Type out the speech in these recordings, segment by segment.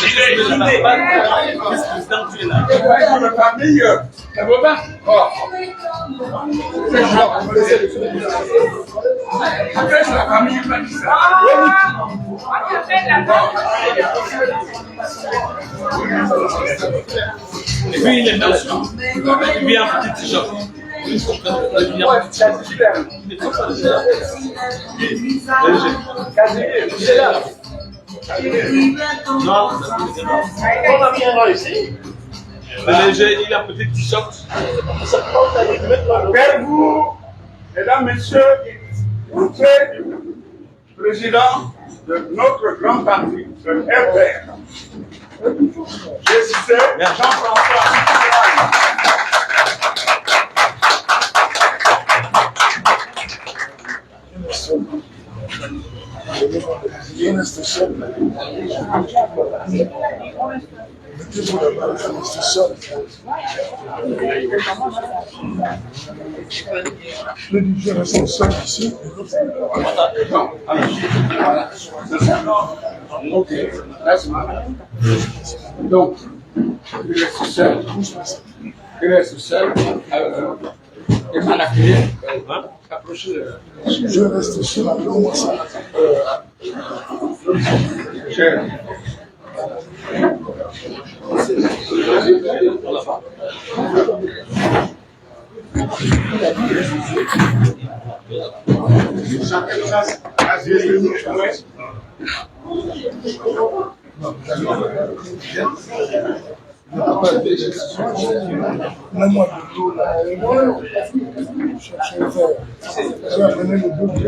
La famille, ça va pas? Après, c'est la famille qui dit ça. Et puis il est mention. Il vient un petit t-shirt. Non, on a bien réussi. Le léger, il a un petit t-shirt. Vers vous, mesdames, messieurs, vous êtes président de notre grand parti, le FR. Je suis Jean-François. Je dis, je reste seul ici. Ok, donc, je reste seul. Je reste seul. Et Malakir, approchez. Je reste seul avec moi. Moi, de l'eau, là, chercher un verre. J'ai amené le bout de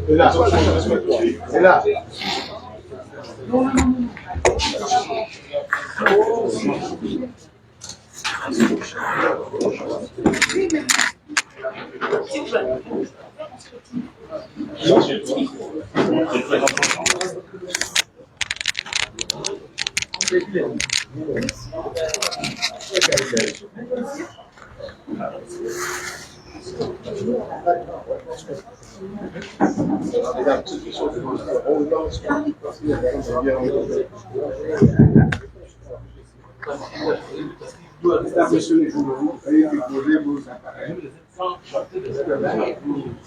Et là, et là.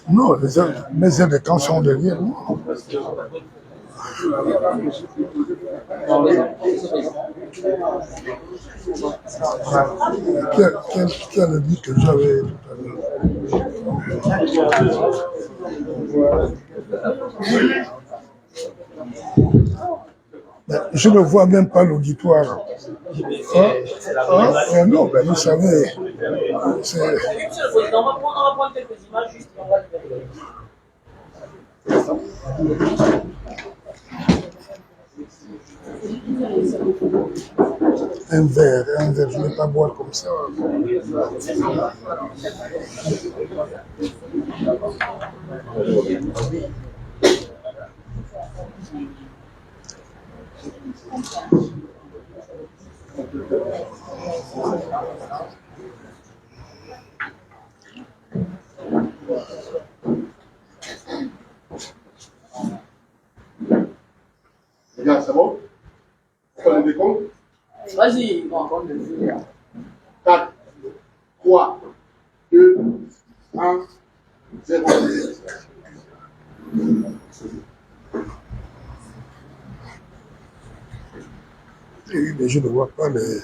Non, mes aides de camp sont derrière moi. Qui a le dit que j'avais tout à l'heure? Je ne vois même pas l'auditoire. Non, ben vous savez, c'est... On va prendre quelques images juste et on va Un verre, je ne vais pas boire comme ça. Regarde, c'est bon? On le décompte? Vas-y, on va encore le dire. 4, 3, 2, 1, 0. Oui, mais je ne vois pas les...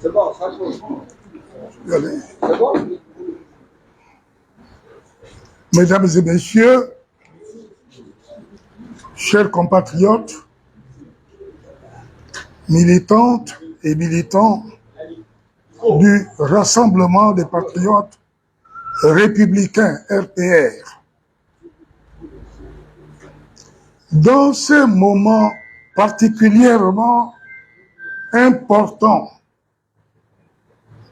C'est bon, ça change. Allez. C'est bon? Mesdames et messieurs, chers compatriotes, militantes et militants du Rassemblement des patriotes républicains RPR, dans ce moment particulièrement important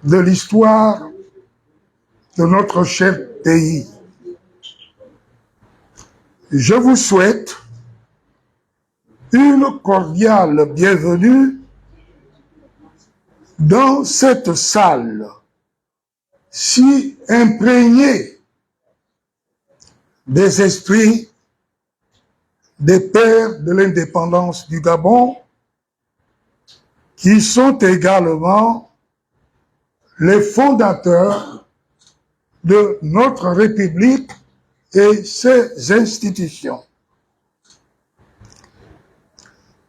de l'histoire de notre cher pays. Je vous souhaite une cordiale bienvenue dans cette salle si imprégnée des esprits des pères de l'indépendance du Gabon, qui sont également les fondateurs de notre République et ses institutions.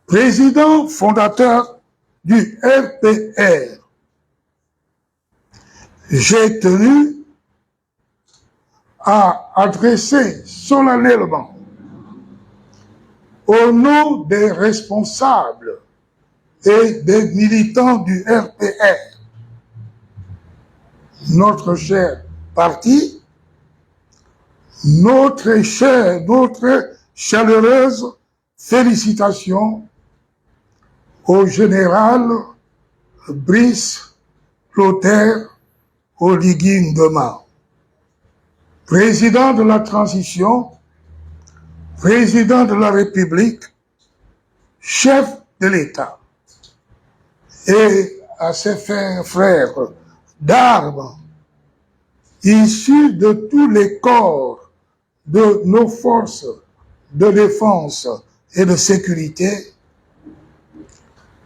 Président fondateur du RPR, j'ai tenu à adresser solennellement au nom des responsables et des militants du RPR, notre cher parti, notre chaleureuse félicitations au général Brice Clotaire Oligui Nguema, président de la transition, président de la République, chef de l'État, et à ses frères d'armes, issus de tous les corps de nos forces de défense et de sécurité,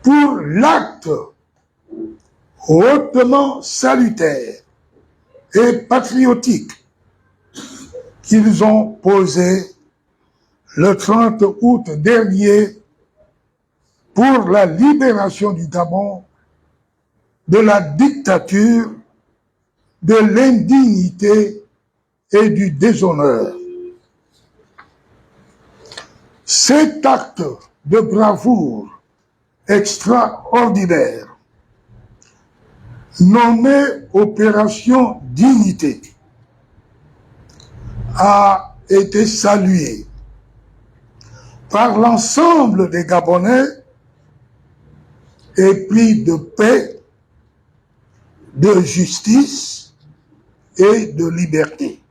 pour l'acte hautement salutaire et patriotique qu'ils ont posé le 30 août dernier pour la libération du Gabon de la dictature, de l'indignité et du déshonneur. Cet acte de bravoure extraordinaire, nommé Opération Dignité, a été salué par l'ensemble des Gabonais épris de paix, de justice et de liberté.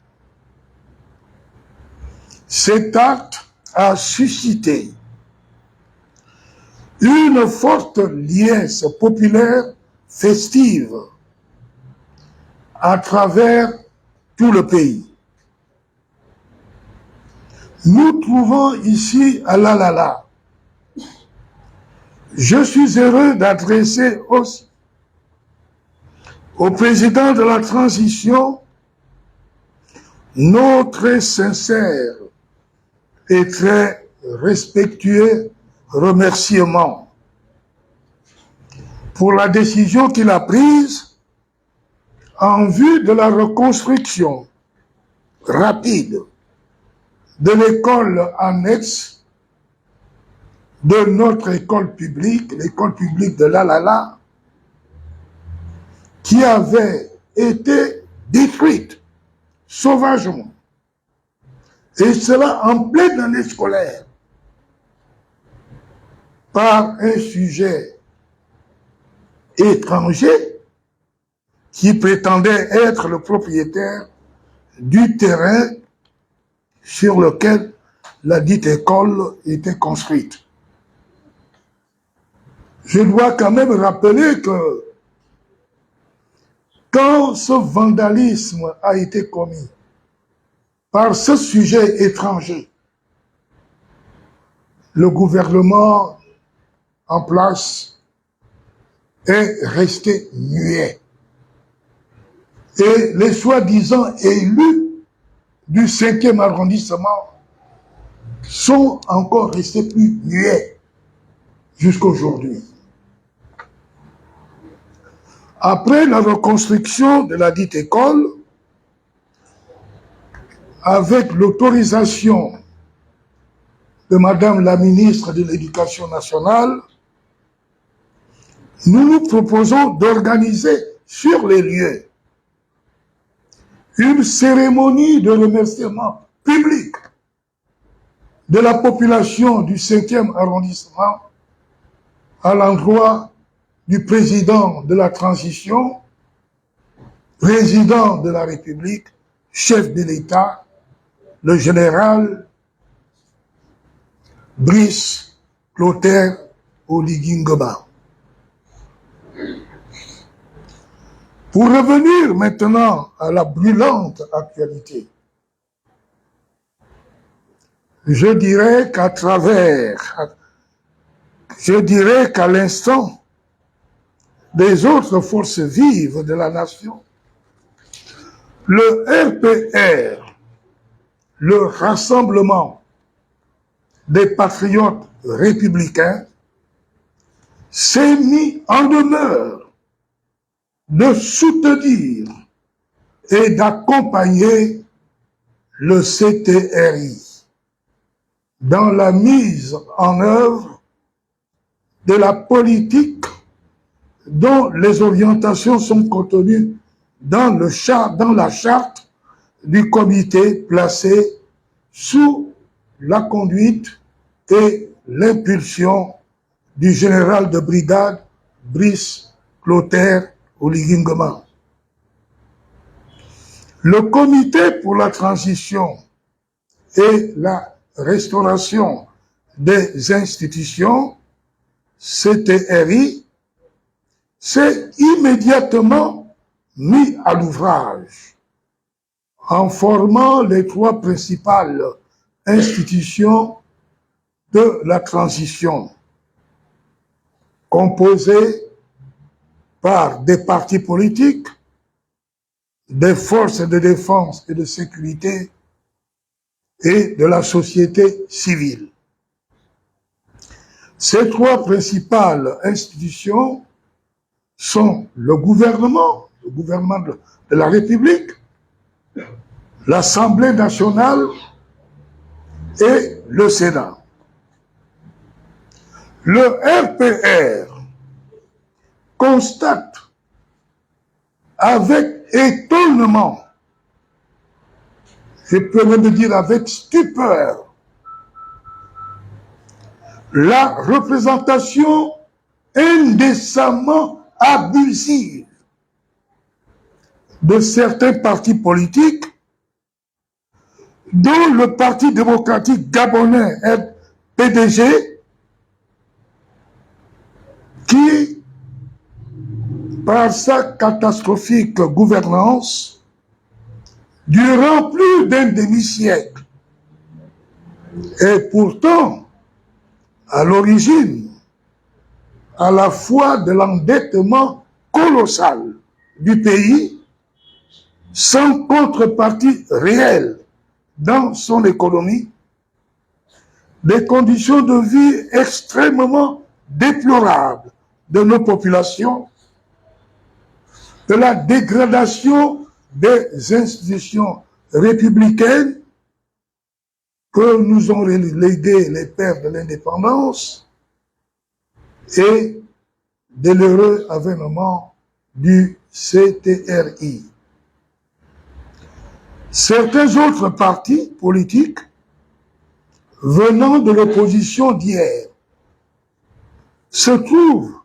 Cet acte a suscité une forte liesse populaire festive à travers tout le pays. Nous trouvons ici à Lalala. Je suis heureux d'adresser aussi au président de la transition nos très sincères et très respectueux remerciements pour la décision qu'il a prise en vue de la reconstruction rapide de l'école annexe de notre école publique, l'école publique de Lalala, qui avait été détruite sauvagement. Et cela en pleine année scolaire, par un sujet étranger qui prétendait être le propriétaire du terrain sur lequel la dite école était construite. Je dois quand même rappeler que quand ce vandalisme a été commis par ce sujet étranger, le gouvernement en place est resté muet. Et les soi-disant élus du 5e arrondissement sont encore restés plus muets jusqu'aujourd'hui. Après la reconstruction de la dite école, avec l'autorisation de Madame la ministre de l'Éducation nationale, nous nous proposons d'organiser sur les lieux une cérémonie de remerciement public de la population du 5e arrondissement à l'endroit du président de la transition, président de la République, chef de l'État, le général Brice Clotaire Oligui Nguema. Pour revenir maintenant à la brûlante actualité, je dirais qu'à l'instant des autres forces vives de la nation, le RPR, le Rassemblement des patriotes républicains, s'est mis en demeure de soutenir et d'accompagner le CTRI dans la mise en œuvre de la politique dont les orientations sont contenues dans la charte du comité placé sous la conduite et l'impulsion du général de brigade Brice Clotaire Oligui Nguema. Le comité pour la transition et la restauration des institutions, CTRI, s'est immédiatement mis à l'ouvrage en formant les trois principales institutions de la transition, composées par des partis politiques, des forces de défense et de sécurité et de la société civile. Ces trois principales institutions sont le gouvernement de la République, l'Assemblée nationale et le Sénat. Le RPR constate avec étonnement, je peux même dire avec stupeur, la représentation indécemment abusive de certains partis politiques, dont le Parti démocratique gabonais, PDG, qui, par sa catastrophique gouvernance, durant plus d'un demi-siècle, est pourtant à l'origine à la fois de l'endettement colossal du pays, sans contrepartie réelle dans son économie, des conditions de vie extrêmement déplorables de nos populations, de la dégradation des institutions républicaines que nous ont légué les pères de l'indépendance et de l'heureux avènement du CTRI. Certains autres partis politiques venant de l'opposition d'hier se trouvent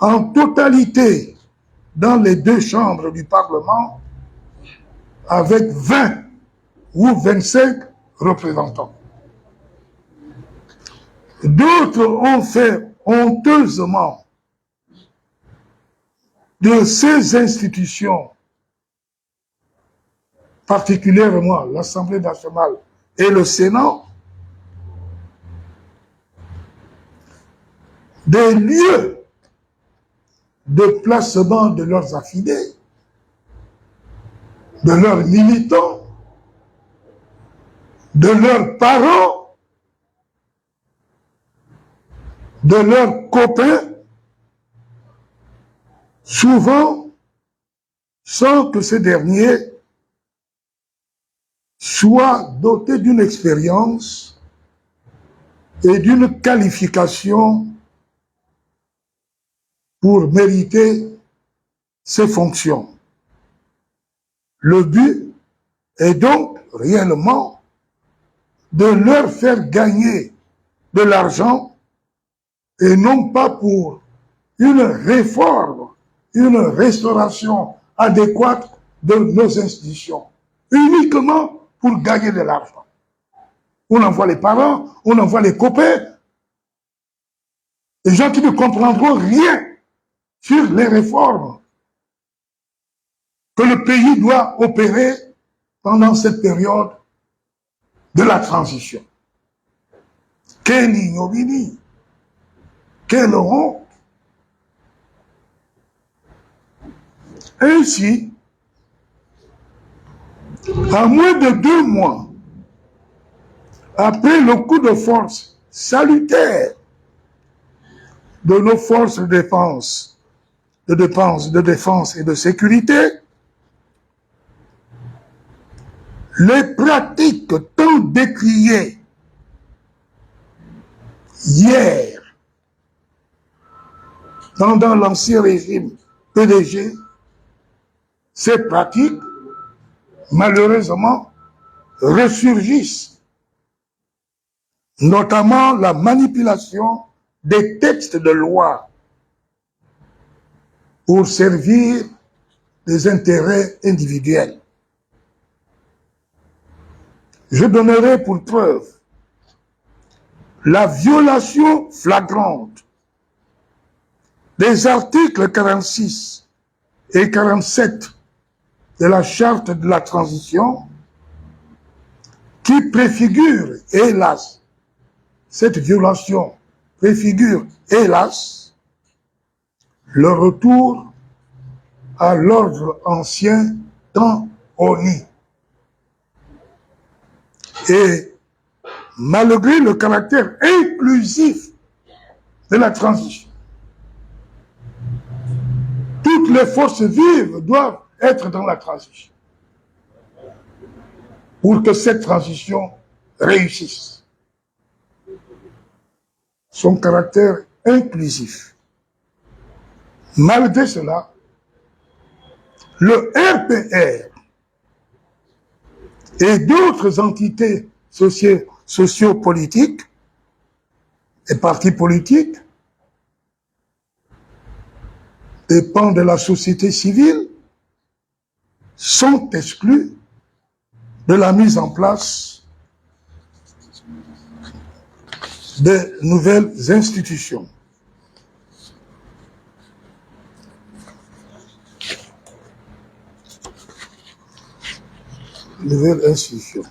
en totalité dans les deux chambres du Parlement avec 20 ou 25 représentants. D'autres ont fait honteusement de ces institutions, particulièrement l'Assemblée nationale et le Sénat, des lieux de placement de leurs affidés, de leurs militants, de leurs parents, de leurs copains, souvent sans que ces derniers soient dotés d'une expérience et d'une qualification pour mériter ces fonctions. Le but est donc réellement de leur faire gagner de l'argent et non pas pour une réforme, une restauration adéquate de nos institutions, uniquement pour gagner de l'argent. On envoie les parents, on envoie les copains, des gens qui ne comprendront rien sur les réformes que le pays doit opérer pendant cette période de la transition. Quelle ignominie, quelle honte. Ainsi, à moins de 2 mois après le coup de force salutaire de nos forces de défense et de sécurité, les pratiques tant décriées hier pendant l'ancien régime PDG, ces pratiques, malheureusement, ressurgissent, notamment la manipulation des textes de loi pour servir des intérêts individuels. Je donnerai pour preuve la violation flagrante des articles 46 et 47 de la Charte de la transition qui préfigure, hélas, cette violation préfigure, hélas, le retour à l'ordre ancien tant honni. Et malgré le caractère inclusif de la transition, toutes les forces vives doivent être dans la transition pour que cette transition réussisse. Son caractère inclusif. Malgré cela, le RPR et d'autres entités sociopolitiques et partis politiques, des pans de la société civile, sont exclus de la mise en place de nouvelles institutions. Nouvelles institutions.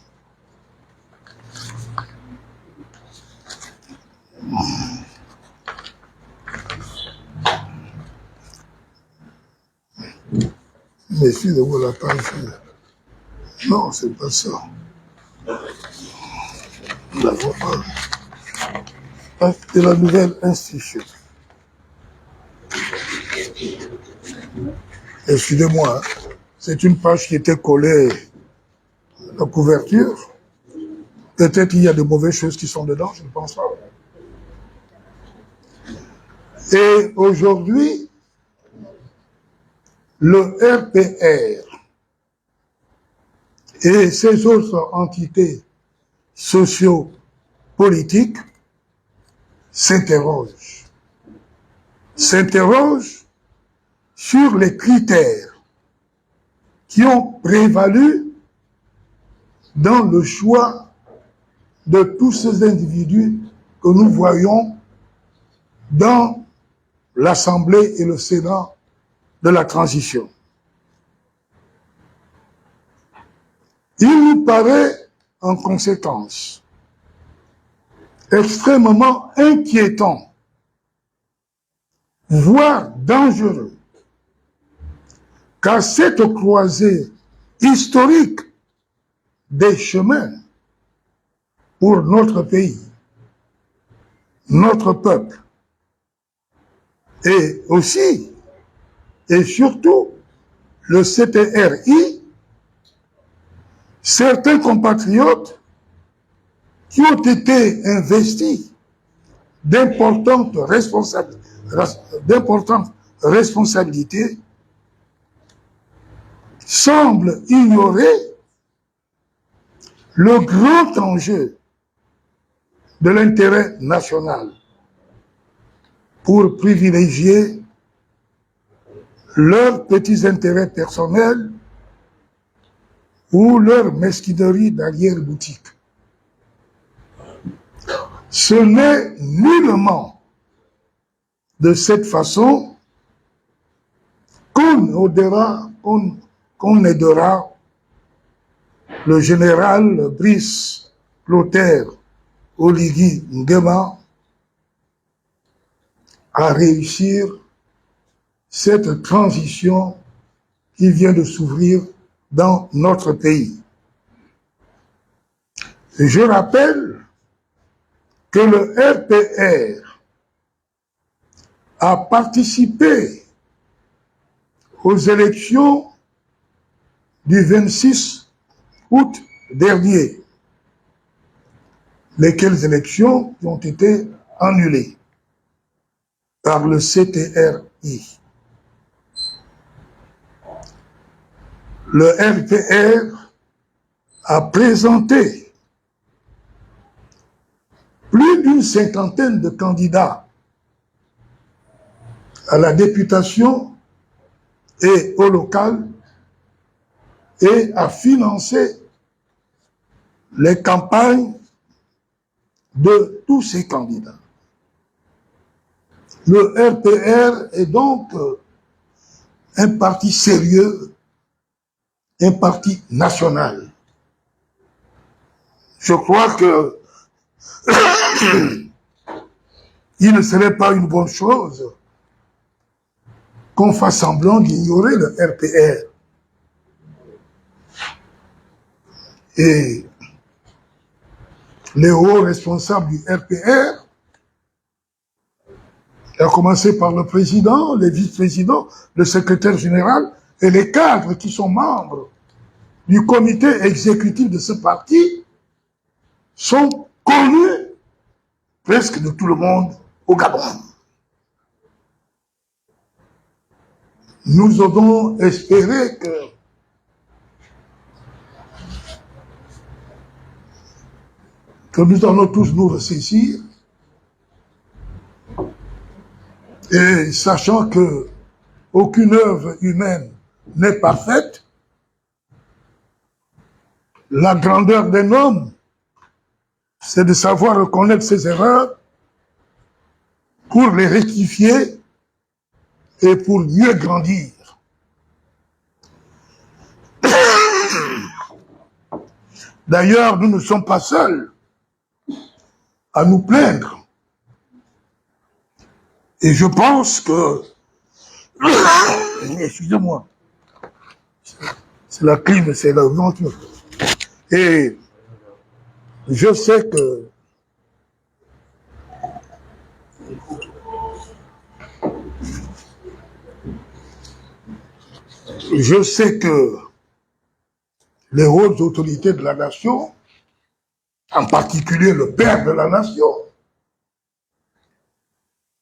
Méfie de vous la page. Non, c'est pas ça. La vois pas. De la nouvelle institution. Excusez-moi, hein. C'est une page qui était collée à la couverture. Peut-être qu'il y a de mauvaises choses qui sont dedans, je ne pense pas. Et aujourd'hui, le RPR et ces autres entités socio-politiques s'interrogent sur les critères qui ont prévalu dans le choix de tous ces individus que nous voyons dans l'Assemblée et le Sénat de la transition. Il nous paraît, en conséquence, extrêmement inquiétant, voire dangereux, qu'à cette croisée historique des chemins pour notre pays, notre peuple, et aussi, et surtout, le CTRI, certains compatriotes qui ont été investis d'importantes responsabilités semblent ignorer le grand enjeu de l'intérêt national pour privilégier leurs petits intérêts personnels ou leur mesquinerie d'arrière-boutique. Ce n'est nullement de cette façon qu'on aidera le général Brice Clotaire Oligui Nguema à réussir cette transition qui vient de s'ouvrir dans notre pays. Et je rappelle que le RPR a participé aux élections du 26 août dernier, lesquelles élections ont été annulées par le CTRI. Le RPR a présenté plus d'une cinquantaine de candidats à la députation et au local et a financé les campagnes de tous ces candidats. Le RPR est donc un parti sérieux, un parti national. Je crois que il ne serait pas une bonne chose qu'on fasse semblant d'ignorer le RPR. Et les hauts responsables du RPR, à commencer par le président, les vice-présidents, le secrétaire général et les cadres qui sont membres du comité exécutif de ce parti, sont connus presque de tout le monde au Gabon. Nous avons espéré que nous allons tous nous ressaisir, et sachant que aucune œuvre humaine n'est parfaite, la grandeur d'un homme, c'est de savoir reconnaître ses erreurs pour les rectifier et pour mieux grandir. D'ailleurs, nous ne sommes pas seuls à nous plaindre. Et je pense que... Excusez-moi. C'est la clim, c'est la venture. Et je sais que les hautes autorités de la nation, en particulier le père de la nation,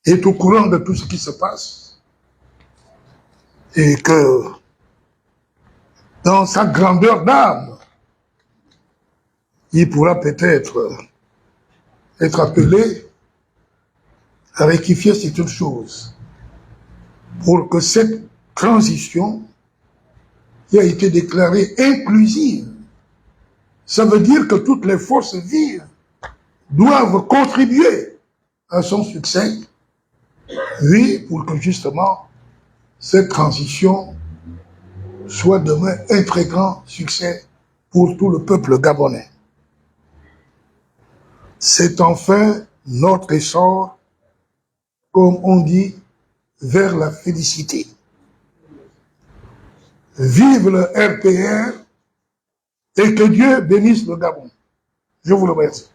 est au courant de tout ce qui se passe et que dans sa grandeur d'âme, il pourra peut-être être appelé à rectifier certaines choses pour que cette transition qui a été déclarée inclusive, ça veut dire que toutes les forces vives doivent contribuer à son succès. Oui, pour que justement cette transition soit demain un très grand succès pour tout le peuple gabonais. C'est enfin notre essor, comme on dit, vers la félicité. Vive le RPR et que Dieu bénisse le Gabon. Je vous remercie.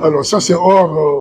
Alors ça c'est hors...